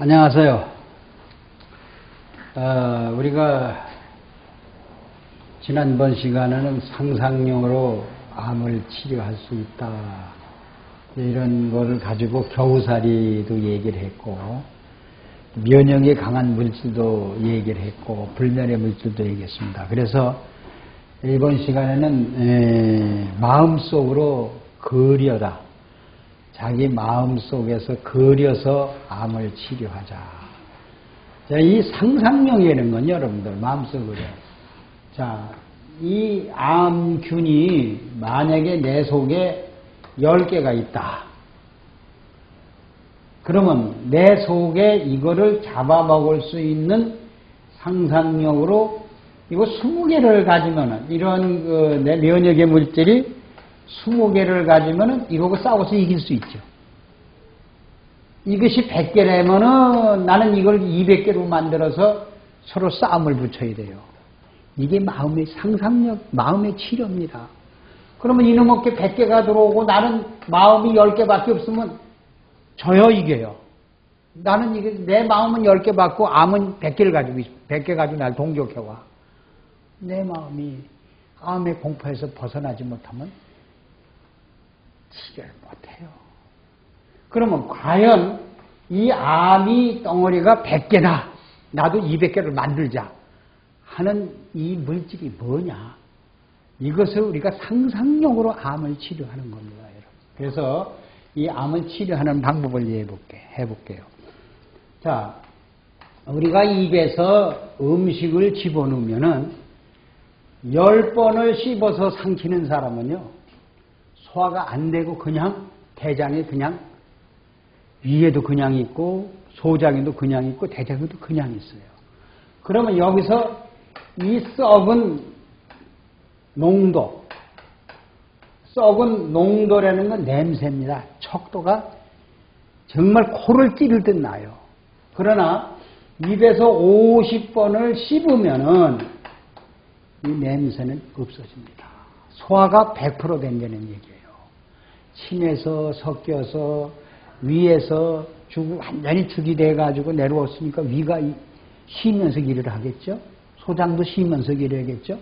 안녕하세요. 우리가 지난번 시간에는 상상력으로 암을 치료할 수 있다, 이런 거를 가지고 겨우살이도 얘기를 했고, 면역에 강한 물질도 얘기를 했고, 불면의 물질도 얘기했습니다. 그래서 이번 시간에는 마음속으로 그려라, 자기 마음속에서 그려서 암을 치료하자. 자, 이 상상력이라는 건 여러분들 마음속으로, 자, 이 암균이 만약에 내 속에 10개가 있다, 그러면 내 속에 이거를 잡아먹을 수 있는 상상력으로 이거 20개를 가지면은, 이런 내 면역의 물질이 20개를 가지면은 이거하고 싸워서 이길 수 있죠. 이것이 100개라면은 나는 이걸 200개로 만들어서 서로 싸움을 붙여야 돼요. 이게 마음의 상상력, 마음의 치료입니다. 그러면 이놈에게 100개가 들어오고 나는 마음이 10개밖에 없으면 져요, 이겨요. 나는 이게 내 마음은 10개 받고 암은 100개를 가지고 있어. 100개 가지고 날 동격해와. 내 마음이 암의 공포에서 벗어나지 못하면 치료를 못해요. 그러면 과연 이 암이 덩어리가 100개다, 나도 200개를 만들자 하는 이 물질이 뭐냐? 이것을 우리가 상상력으로 암을 치료하는 겁니다, 여러분. 그래서 이 암을 치료하는 방법을 해볼게요. 자, 우리가 입에서 음식을 집어넣으면은 10번을 씹어서 삼키는 사람은요, 소화가 안 되고 그냥 대장에 그냥, 위에도 그냥 있고 소장에도 그냥 있고 대장에도 그냥 있어요. 그러면 여기서 이 썩은 농도라는 건 냄새입니다. 척도가 정말 코를 찌를 듯 나요. 그러나 입에서 50번을 씹으면은 이 냄새는 없어집니다. 소화가 100% 된다는 얘기예요. 침에서 섞여서 위에서 완전히 죽이 돼가지고 내려왔으니까 위가 쉬면서 일을 하겠죠. 소장도 쉬면서 일을 하겠죠.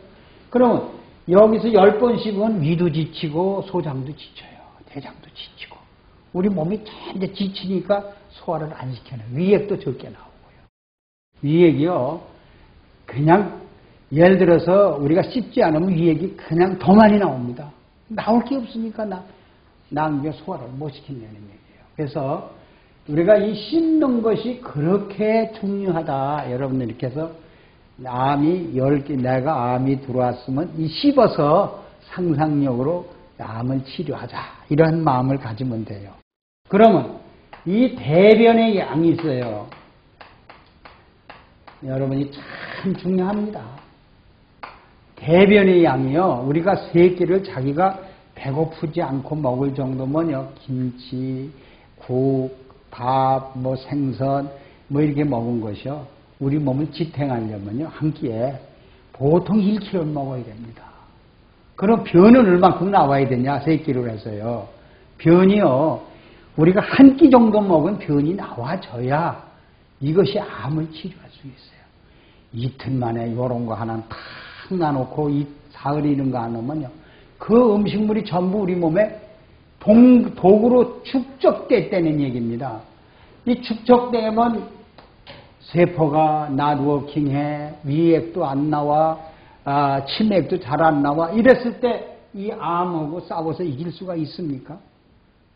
그러면 여기서 10번 씹으면 위도 지치고 소장도 지쳐요. 대장도 지치고. 우리 몸이 전부 지치니까 소화를 안 시켜요. 위액도 적게 나오고요. 위액이요, 그냥 예를 들어서 우리가 씹지 않으면 위액이 그냥 더 많이 나옵니다. 나올 게 없으니까 난 소화를 못 시킨다는 얘기예요. 그래서 우리가 이 씹는 것이 그렇게 중요하다. 여러분들 이렇게 해서 암이 10개, 내가 암이 들어왔으면 이 씹어서 상상력으로 암을 치료하자, 이런 마음을 가지면 돼요. 그러면 이 대변의 양이 있어요. 여러분이 참 중요합니다. 대변의 양이요, 우리가 3끼를 자기가 배고프지 않고 먹을 정도면요, 김치, 국, 밥, 생선, 이렇게 먹은 것이요, 우리 몸을 지탱하려면요, 한 끼에 보통 1kg를 먹어야 됩니다. 그럼 변은 얼만큼 나와야 되냐, 3끼를 해서요. 변이요, 우리가 한 끼 정도 먹은 변이 나와줘야 이것이 암을 치료할 수 있어요. 이틀 만에 이런 거 하나 탁 놔놓고 이 사흘 이런 거 안 하면요, 그 음식물이 전부 우리 몸에 독으로 축적됐다는 얘기입니다. 이 축적되면 세포가 낫워킹해, 위액도 안 나와, 치맥도 잘 안 나와. 이랬을 때 이 암하고 싸워서 이길 수가 있습니까?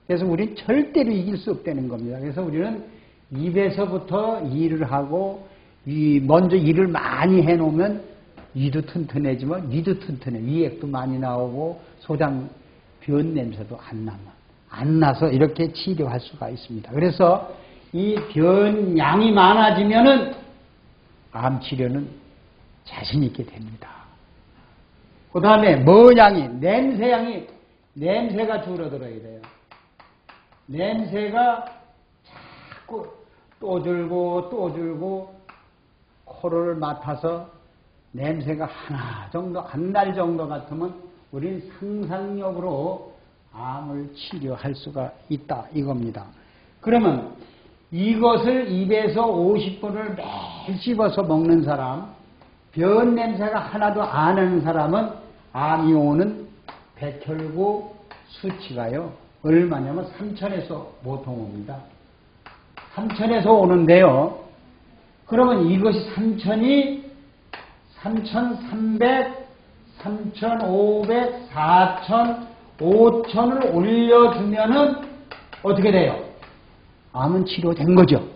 그래서 우리는 절대로 이길 수 없다는 겁니다. 그래서 우리는 입에서부터 일을 하고, 먼저 일을 많이 해놓으면 위도 튼튼해지면 위도 튼튼해. 위액도 많이 나오고 소장 변 냄새도 안 나서 이렇게 치료할 수가 있습니다. 그래서 이 변 양이 많아지면은 암 치료는 자신 있게 됩니다. 그 다음에 냄새가 줄어들어야 돼요. 냄새가 자꾸 또 줄고 코를 맡아서 냄새가 한 달 정도 같으면 우리는 상상력으로 암을 치료할 수가 있다, 이겁니다. 그러면 이것을 입에서 50분을 매일 씹어서 먹는 사람, 변 냄새가 하나도 안 나는 사람은 암이 오는 백혈구 수치가요. 얼마냐면 3000에서 보통 옵니다. 3000에서 오는데요. 그러면 이것이 3000이 3300, 3500, 4000, 5000을 올려주면은 어떻게 돼요? 암은 치료된 거죠.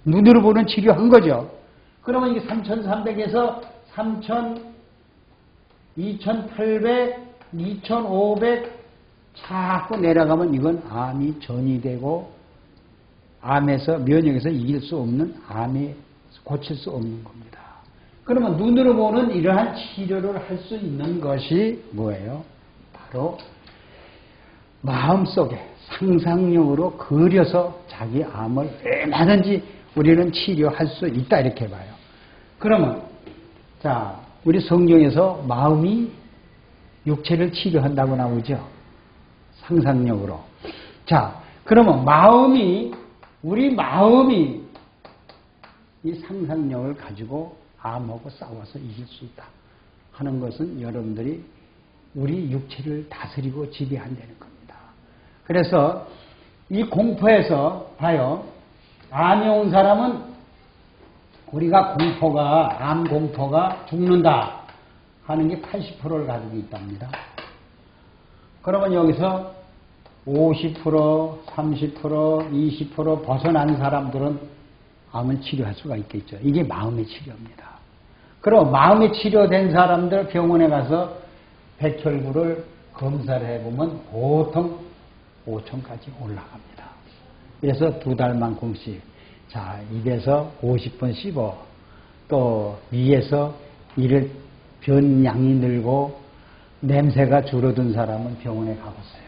눈으로 보는 치료한 거죠. 그러면 이게 3300에서 3000, 2800, 2500 자꾸 내려가면 이건 암이 전이되고 암에서 면역에서 이길 수 없는 암이 고칠 수 없는 겁니다. 그러면 눈으로 보는 이러한 치료를 할 수 있는 것이 뭐예요? 바로 마음속에 상상력으로 그려서 자기 암을 얼마든지 우리는 치료할 수 있다 이렇게 봐요. 그러면 자 우리 성경에서 마음이 육체를 치료한다고 나오죠. 상상력으로. 자 그러면 우리 마음이 이 상상력을 가지고 암하고 싸워서 이길 수 있다 하는 것은 여러분들이 우리 육체를 다스리고 지배한다는 겁니다. 그래서 이 공포에서 봐요. 암이 온 사람은 우리가 암 공포가 죽는다 하는 게 80%를 가지고 있답니다. 그러면 여기서 50%, 30%, 20% 벗어난 사람들은 암을 치료할 수가 있겠죠. 이게 마음의 치료입니다. 그럼 마음이 치료된 사람들 병원에 가서 백혈구를 검사를 해보면 보통 5천까지 올라갑니다. 그래서 2달만큼씩 자 입에서 50번 씹어 또 위에서 이를 변양이 늘고 냄새가 줄어든 사람은 병원에 가보세요.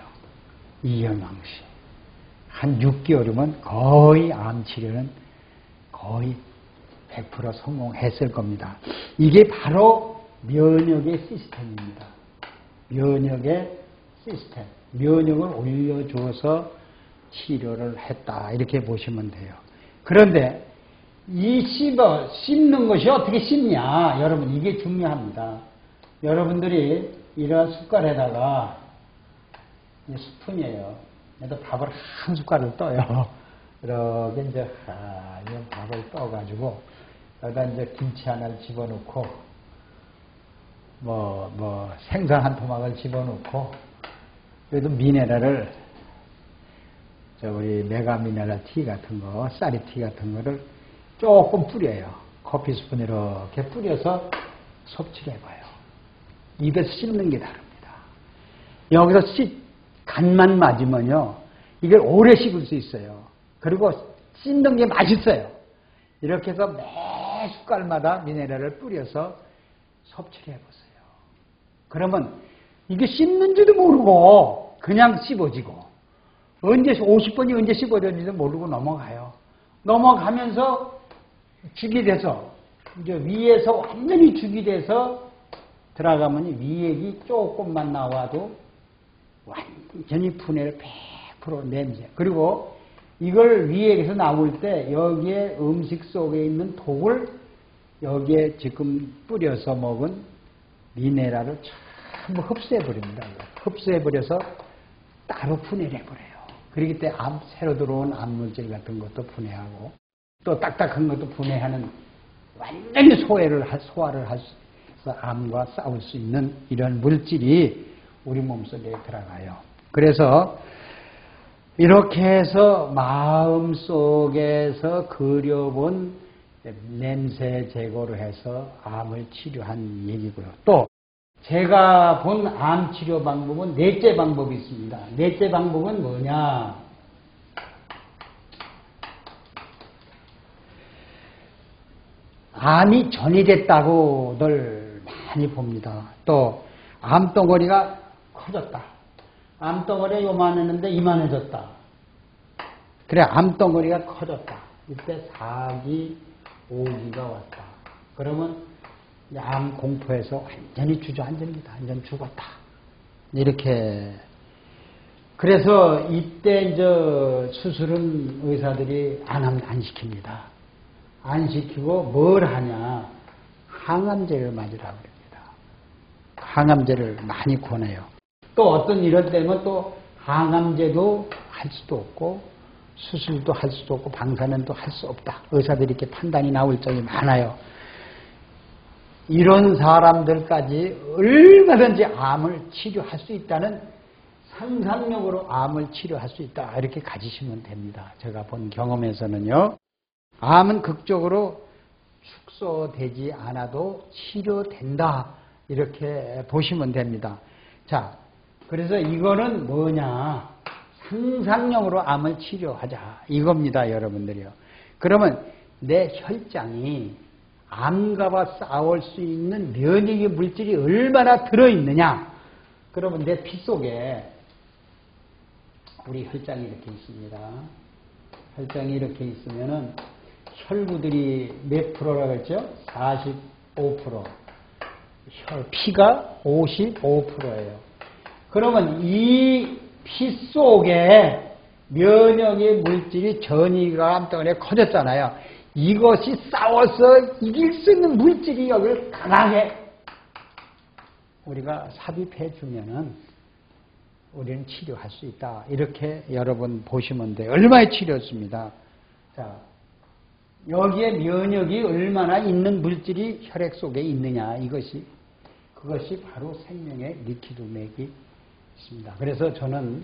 이현왕씨 한 6개월이면 거의 암 치료는 거의 100% 성공했을 겁니다. 이게 바로 면역의 시스템입니다. 면역의 시스템. 면역을 올려줘서 치료를 했다. 이렇게 보시면 돼요. 그런데 이 씹는 것이 어떻게 씹냐. 여러분 이게 중요합니다. 여러분들이 이런 숟갈에다가 스푼이에요. 그래서 밥을 한 숟갈을 떠요. 이렇게 이제 이 밥을 떠가지고 여기다 이제 김치 하나를 집어넣고 생선 한 토막을 집어넣고 그래도 미네랄을 우리 메가 미네랄 티 같은 거, 쌀이 티 같은 거를 조금 뿌려요. 커피 스푼 이렇게 뿌려서 섭취를 해봐요. 입에서 씹는 게 다릅니다. 여기서 간만 맞으면요, 이걸 오래 씹을 수 있어요. 그리고 씹는 게 맛있어요. 이렇게 해서 매 숟갈마다 미네랄을 뿌려서 섭취를 해보세요. 그러면 이게 씹는지도 모르고 그냥 씹어지고 언제 50번이 언제 씹어졌는지도 모르고 넘어가요. 넘어가면서 죽이 돼서 이제 위에서 완전히 죽이 돼서 들어가면 위액이 조금만 나와도 완전히 분해를 100% 냄새. 그리고 이걸 위액에서 나올 때 여기에 음식 속에 있는 독을 여기에 지금 뿌려서 먹은 미네랄을 전부 흡수해버립니다. 흡수해버려서 따로 분해를 해버려요. 그렇기 때문에 새로 들어온 암물질 같은 것도 분해하고 또 딱딱한 것도 분해하는 완전히 소화를 할 수 있어서 암과 싸울 수 있는 이런 물질이 우리 몸속에 들어가요. 그래서 이렇게 해서 마음속에서 그려본 냄새 제거를 해서 암을 치료한 얘기고요. 또 제가 본 암 치료 방법은 넷째 방법이 있습니다. 넷째 방법은 뭐냐? 암이 전이됐다고들 많이 봅니다. 또 암덩어리가 커졌다. 암덩어리가 요만했는데 이만해졌다. 그래 암덩어리가 커졌다. 이때 4기, 5기가 왔다. 그러면 암 공포에서 완전히 주저앉습니다. 완전 죽었다. 이렇게 그래서 이때 이제 수술은 의사들이 안 시킵니다. 안 시키고 뭘 하냐? 항암제를 맞으라고 합니다. 항암제를 많이 권해요. 또 어떤 이런 때면 또 항암제도 할 수도 없고 수술도 할 수도 없고 방사능도 할 수 없다. 의사들이 이렇게 판단이 나올 적이 많아요. 이런 사람들까지 얼마든지 암을 치료할 수 있다는 상상력으로 암을 치료할 수 있다. 이렇게 가지시면 됩니다. 제가 본 경험에서는요. 암은 극적으로 축소되지 않아도 치료된다. 이렇게 보시면 됩니다. 자, 그래서 이거는 뭐냐? 상상력으로 암을 치료하자. 이겁니다, 여러분들이요. 그러면 내 혈장이 암과 싸울 수 있는 면역의 물질이 얼마나 들어있느냐? 그러면 내 피 속에 우리 혈장이 이렇게 있습니다. 혈장이 이렇게 있으면은 혈구들이 몇 프로라고 했죠? 45%. 피가 55%예요. 그러면 이 피 속에 면역의 물질이 전이가 암덩어리에 커졌잖아요. 이것이 싸워서 이길 수 있는 물질이 여기를 강하게 우리가 삽입해 주면은 우리는 치료할 수 있다. 이렇게 여러분 보시면 돼요. 얼마의 치료였습니다. 자, 여기에 면역이 얼마나 있는 물질이 혈액 속에 있느냐. 그것이 바로 생명의 리퀴드맥이 있습니다. 그래서 저는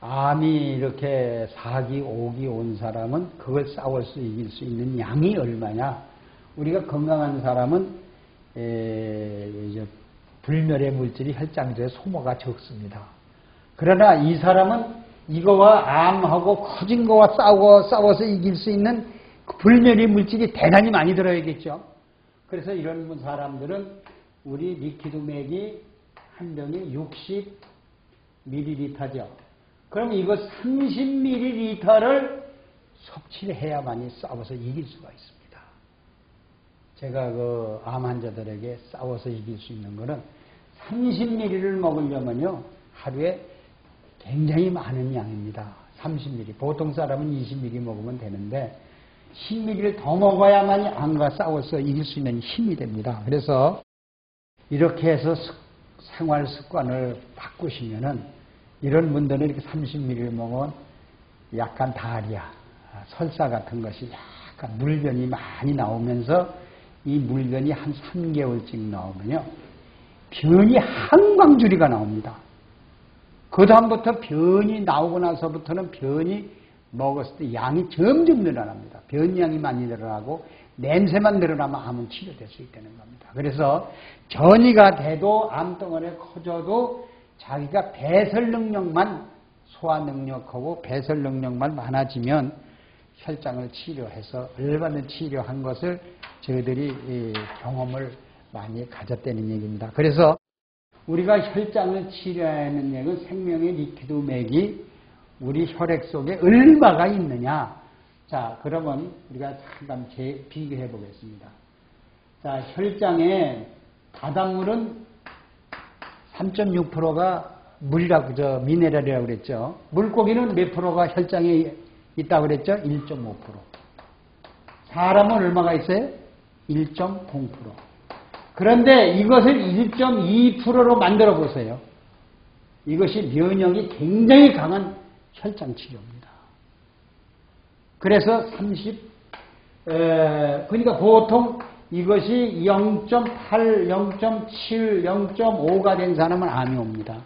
암이 이렇게 4기, 5기 온 사람은 그걸 싸울 수 이길 수 있는 양이 얼마냐. 우리가 건강한 사람은 이제 불멸의 물질이 혈장제에 소모가 적습니다. 그러나 이 사람은 이거와 암하고 커진 거와 싸워서 이길 수 있는 불멸의 물질이 대단히 많이 들어야겠죠. 그래서 이런 사람들은 우리 리퀴드맥이 한 병에 60ml죠. 그럼 이거 30ml를 섭취를 해야만이 싸워서 이길 수가 있습니다. 제가 그 암 환자들에게 싸워서 이길 수 있는 거는 30ml를 먹으려면요, 하루에 굉장히 많은 양입니다. 30ml. 보통 사람은 20ml 먹으면 되는데 10ml를 더 먹어야만이 암과 싸워서 이길 수 있는 힘이 됩니다. 그래서 이렇게 해서 생활 습관을 바꾸시면은 이런 분들은 이렇게 30ml 먹으면 약간 다리아, 설사 같은 것이 약간 물변이 많이 나오면서 이 물변이 한 3개월쯤 나오면요, 변이 한광주리가 나옵니다. 그 다음부터 변이 나오고 나서부터는 변이 먹었을 때 양이 점점 늘어납니다. 변량이 많이 늘어나고 냄새만 늘어나면 암은 치료될 수 있다는 겁니다. 그래서 전이가 돼도 암덩어리에 커져도 자기가 배설 능력만, 소화 능력하고 배설 능력만 많아지면 혈장을 치료해서 얼마나 치료한 것을 저희들이 경험을 많이 가졌다는 얘기입니다. 그래서 우리가 혈장을 치료하는 얘기는 생명의 리퀴드맥이 우리 혈액 속에 얼마가 있느냐. 자, 그러면 우리가 잠깐 비교해 보겠습니다. 자, 혈장에 바닷물은 3.6%가 물이라고, 미네랄이라고 그랬죠. 물고기는 몇 프로가 혈장에 있다고 그랬죠? 1.5%. 사람은 얼마가 있어요? 1.0%. 그런데 이것을 1.2%로 만들어 보세요. 이것이 면역이 굉장히 강한 혈장 치료입니다. 그래서 그러니까 보통 이것이 0.8, 0.7, 0.5가 된 사람은 암이 옵니다.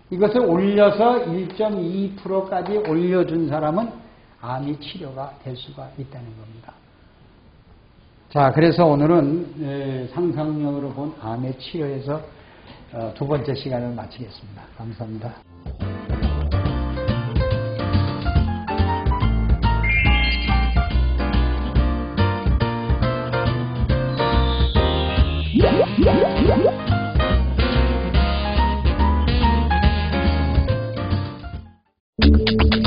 이것을 올려서 1.2%까지 올려준 사람은 암이 치료가 될 수가 있다는 겁니다. 자, 그래서 오늘은 상상력으로 본 암의 치료에서 두 번째 시간을 마치겠습니다. 감사합니다.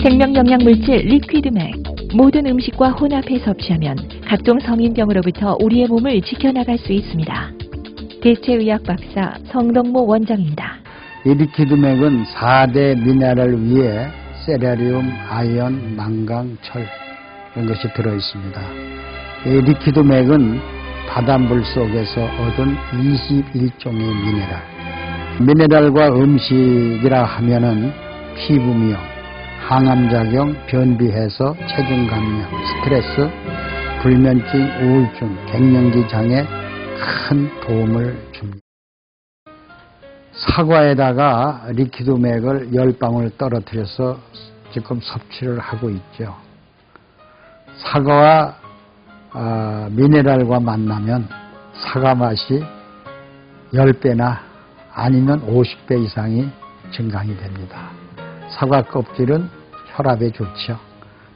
생명영양물질 리퀴드맥. 모든 음식과 혼합해 섭취하면 각종 성인병으로부터 우리의 몸을 지켜나갈 수 있습니다. 대체의학 박사 성덕모 원장입니다. 이 리퀴드맥은 4대 미네랄 위에 세라리움, 아연, 망강, 철 이런 것이 들어있습니다. 이 리퀴드맥은 바닷물 속에서 얻은 21종의 미네랄. 미네랄과 음식이라 하면은 피부 미용, 항암작용, 변비해소, 체중 감량, 스트레스, 불면증, 우울증, 갱년기 장애 큰 도움을 줍니다. 사과에다가 리퀴드맥을 10방울 떨어뜨려서 지금 섭취를 하고 있죠. 사과와 미네랄과 만나면 사과 맛이 10배나 아니면 50배 이상이 증강이 됩니다. 사과 껍질은 혈압에 좋죠.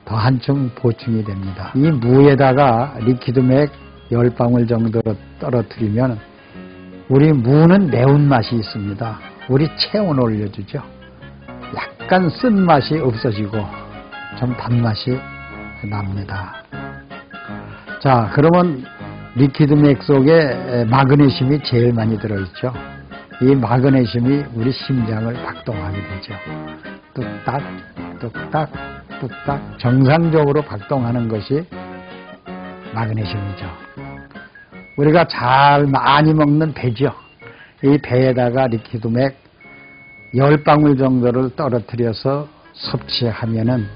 더 한층 보충이 됩니다. 이 무에다가 리퀴드맥 10방울 정도 떨어뜨리면 우리 무는 매운맛이 있습니다. 우리 체온을 올려주죠. 약간 쓴맛이 없어지고 좀 단맛이 납니다. 자, 그러면 리퀴드맥 속에 마그네슘이 제일 많이 들어있죠. 이 마그네슘이 우리 심장을 박동하게 되죠. 뚝딱, 뚝딱, 뚝딱 정상적으로 박동하는 것이 마그네슘이죠. 우리가 잘 많이 먹는 배죠. 이 배에다가 리퀴드맥 10방울 정도를 떨어뜨려서 섭취하면은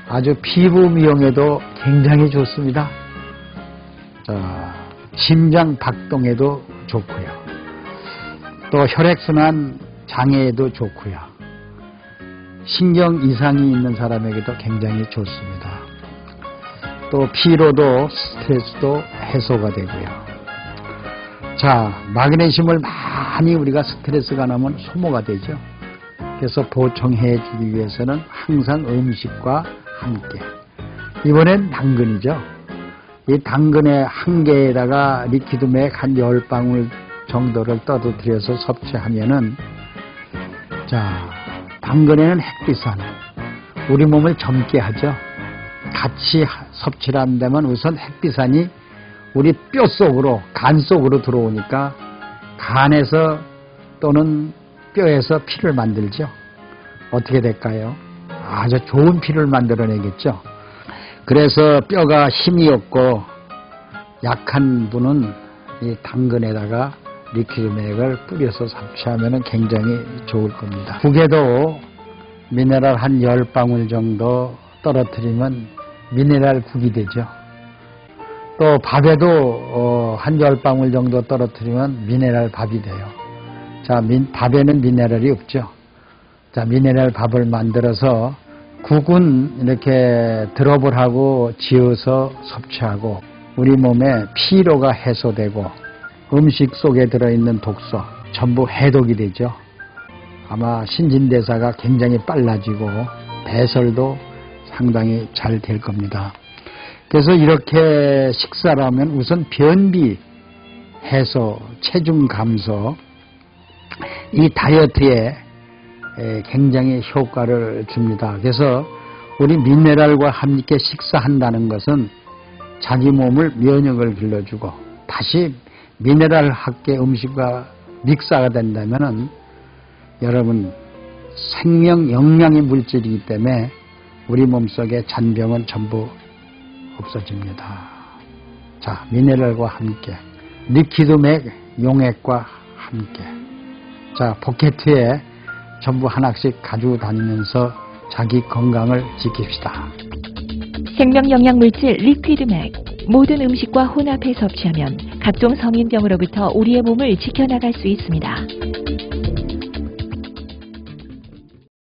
아주 피부 미용에도 굉장히 좋습니다. 자, 심장 박동에도 좋고요. 또 혈액순환 장애에도 좋고요. 신경 이상이 있는 사람에게도 굉장히 좋습니다. 또 피로도 스트레스도 해소가 되고요. 자, 마그네슘을 많이 우리가 스트레스가 나면 소모가 되죠. 그래서 보충해 주기 위해서는 항상 음식과 함께. 이번엔 당근이죠. 이 당근의 한 개에다가 리퀴드맥 한 10방울 정도를 떨어뜨려서 섭취하면은, 자, 당근에는 햇빛산, 우리 몸을 젊게 하죠. 같이 섭취를 한다면 우선 햇빛산이 우리 뼈 속으로, 간 속으로 들어오니까 간에서 또는 뼈에서 피를 만들죠. 어떻게 될까요? 아주 좋은 피를 만들어내겠죠. 그래서 뼈가 힘이 없고 약한 분은 이 당근에다가 리퀴드맥을 뿌려서 섭취하면 굉장히 좋을 겁니다. 국에도 미네랄 한 10방울 정도 떨어뜨리면 미네랄 국이 되죠. 또 밥에도 한 10방울 정도 떨어뜨리면 미네랄 밥이 돼요. 자, 밥에는 미네랄이 없죠. 자, 미네랄 밥을 만들어서 국은 이렇게 드롭을 하고 지어서 섭취하고 우리 몸에 피로가 해소되고 음식 속에 들어있는 독소 전부 해독이 되죠. 아마 신진대사가 굉장히 빨라지고 배설도 상당히 잘 될 겁니다. 그래서 이렇게 식사를 하면 우선 변비 해소, 체중 감소, 이 다이어트에 굉장히 효과를 줍니다. 그래서 우리 미네랄과 함께 식사한다는 것은 자기 몸을 면역을 길러주고 다시 미네랄 합계 음식과 믹사가 된다면은 여러분 생명 영양의 물질이기 때문에 우리 몸속의 잔병은 전부 없어집니다. 자, 미네랄과 함께 리퀴드맥 용액과 함께 자, 포켓에 전부 하나씩 가지고 다니면서 자기 건강을 지킵시다. 생명영양물질 리퀴드맥 모든 음식과 혼합해 섭취하면 각종 성인병으로부터 우리의 몸을 지켜나갈 수 있습니다.